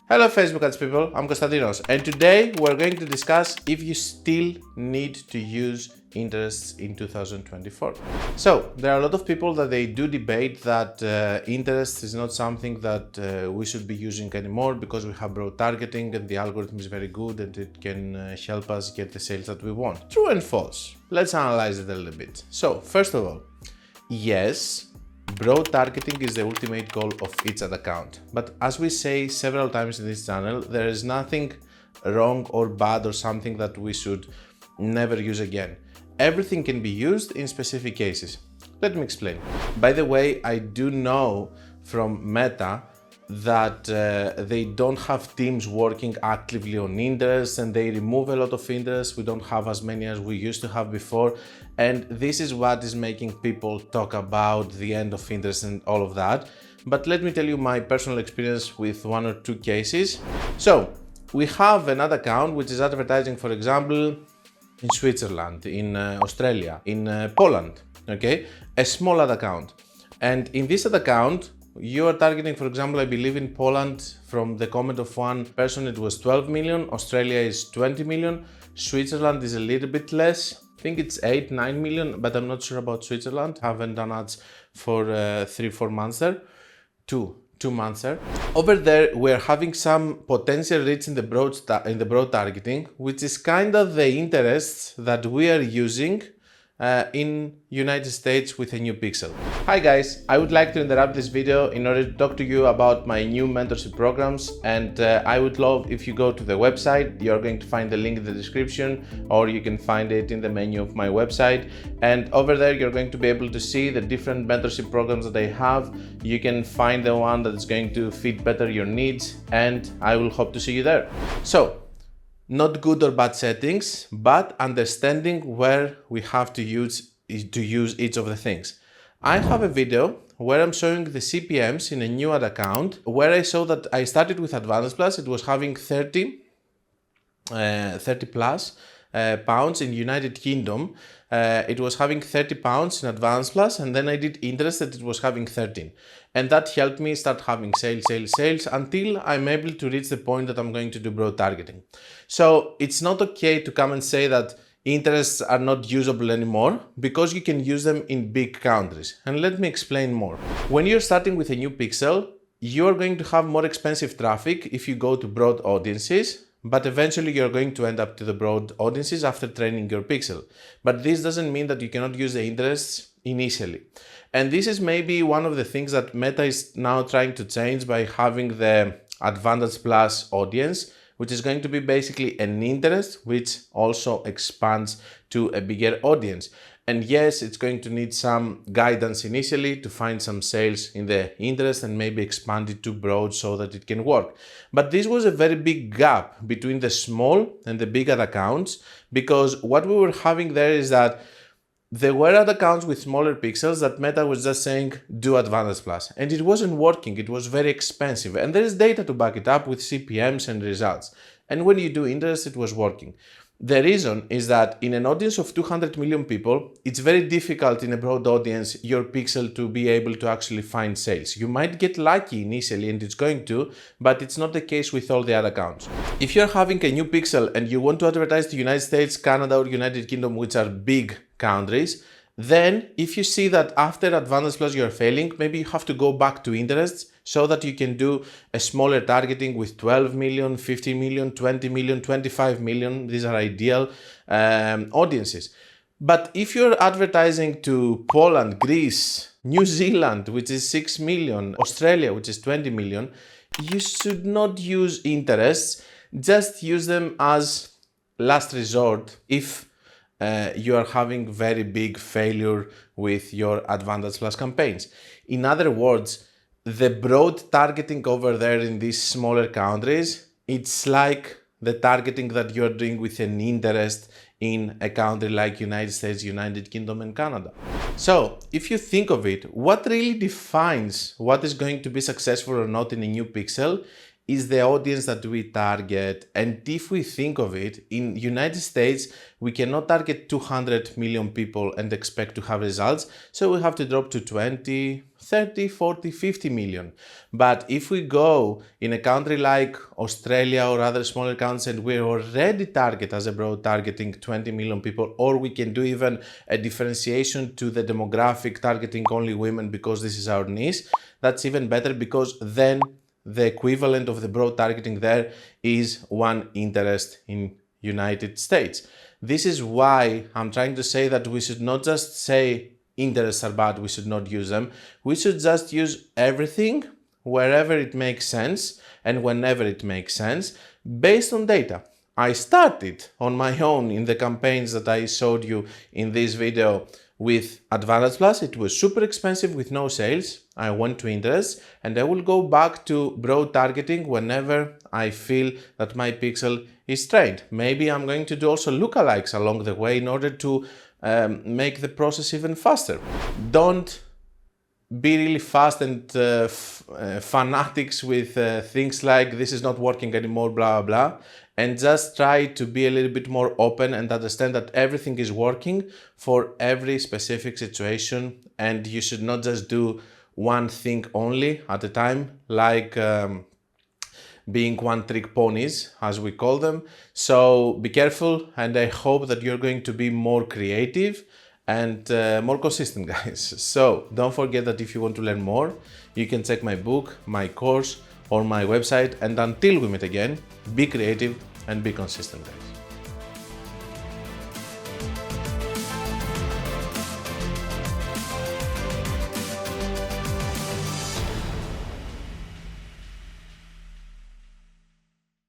Hello Facebook ads people, I'm Konstantinos, and today we're going to discuss if you still need to use interests in 2024. So there are a lot of people that they do debate that interest is not something that we should be using anymore because we have broad targeting and the algorithm is very good and it can help us get the sales that we want. True and false. Let's analyze it a little bit. So first of all, yes, broad targeting is the ultimate goal of each ad account. But as we say several times in this channel, there is nothing wrong or bad or something that we should never use again. Everything can be used in specific cases. Let me explain. By the way, I do know from Meta that they don't have teams working actively on interests and they remove a lot of interests. We don't have as many as we used to have before, and this is what is making people talk about the end of interest and all of that. But let me tell you my personal experience with one or two cases. So we have an ad account which is advertising, for example, in Switzerland, in Australia, in Poland, okay, a small ad account. And in this ad account, you are targeting, for example, I believe in Poland, from the comment of one person, it was 12 million, Australia is 20 million, Switzerland is a little bit less, I think it's 8-9 million, but I'm not sure about Switzerland, haven't done ads for 3-4 months there, two months there. Over there, we're having some potential reach in the broad targeting, which is kind of the interests that we are using in United States with a new pixel. Hi guys, I would like to interrupt this video in order to talk to you about my new mentorship programs, and I would love if you go to the website. You're going to find the link in the description, or you can find it in the menu of my website, and over there you're going to be able to see the different mentorship programs that I have. You can find the one that is going to fit better your needs, and I will hope to see you there. So not good or bad settings, but understanding where we have to use each of the things. I have a video where I'm showing the CPMs in a new ad account, where I saw that I started with Advanced Plus. It was having 30 plus pounds in United Kingdom. It was having 30 pounds in Advanced Plus, and then I did interest that it was having 13. And that helped me start having sales until I'm able to reach the point that I'm going to do broad targeting. So it's not okay to come and say that interests are not usable anymore, because you can use them in big countries. And let me explain more. When you're starting with a new pixel, you're going to have more expensive traffic if you go to broad audiences, but eventually you're going to end up to the broad audiences after training your pixel. But this doesn't mean that you cannot use the interests initially. And this is maybe one of the things that Meta is now trying to change by having the Advantage Plus audience, which is going to be basically an interest which also expands to a bigger audience. And yes, it's going to need some guidance initially to find some sales in the interest and maybe expand it to broad so that it can work. But this was a very big gap between the small and the big ad accounts, because what we were having there is that there were ad accounts with smaller pixels that Meta was just saying, do Advantage Plus. And it wasn't working, it was very expensive. And there is data to back it up with CPMs and results. And when you do interest, it was working. The reason is that in an audience of 200 million people, it's very difficult in a broad audience, your pixel, to be able to actually find sales. You might get lucky initially, and it's going to, but it's not the case with all the other accounts. If you're having a new pixel and you want to advertise to United States, Canada, or United Kingdom, which are big countries, then if you see that after Advantage Plus you're failing, maybe you have to go back to interests so that you can do a smaller targeting with 12 million, 15 million, 20 million, 25 million. These are ideal audiences. But if you're advertising to Poland, Greece, New Zealand, which is 6 million, Australia, which is 20 million, you should not use interests. Just use them as last resort if you are having very big failure with your Advantage Plus campaigns. In other words, the broad targeting over there in these smaller countries, it's like the targeting that you're doing with an interest in a country like United States, United Kingdom, and Canada. So if you think of it, what really defines what is going to be successful or not in a new pixel is the audience that we target. And if we think of it, in United States, we cannot target 200 million people and expect to have results. So we have to drop to 20, 30, 40, 50 million. But if we go in a country like Australia or other smaller countries and we already target as a broad targeting 20 million people, or we can do even a differentiation to the demographic targeting only women because this is our niche, that's even better, because then the equivalent of the broad targeting there is one interest in United States. This is why I'm trying to say that we should not just say interests are bad, we should not use them. We should just use everything wherever it makes sense and whenever it makes sense based on data. I started on my own in the campaigns that I showed you in this video with Advantage Plus. It was super expensive with no sales. I went to interest, and I will go back to broad targeting whenever I feel that my pixel is trained. Maybe I'm going to do also lookalikes along the way in order to make the process even faster. Don't be really fast and fanatics with things like this is not working anymore, blah, blah, blah. And just try to be a little bit more open and understand that everything is working for every specific situation. And you should not just do one thing only at a time, like being one-trick ponies, as we call them. So be careful, and I hope that you're going to be more creative and more consistent, guys. So don't forget that if you want to learn more, you can check my book, my course, or my website. And until we meet again, be creative and be consistent, guys.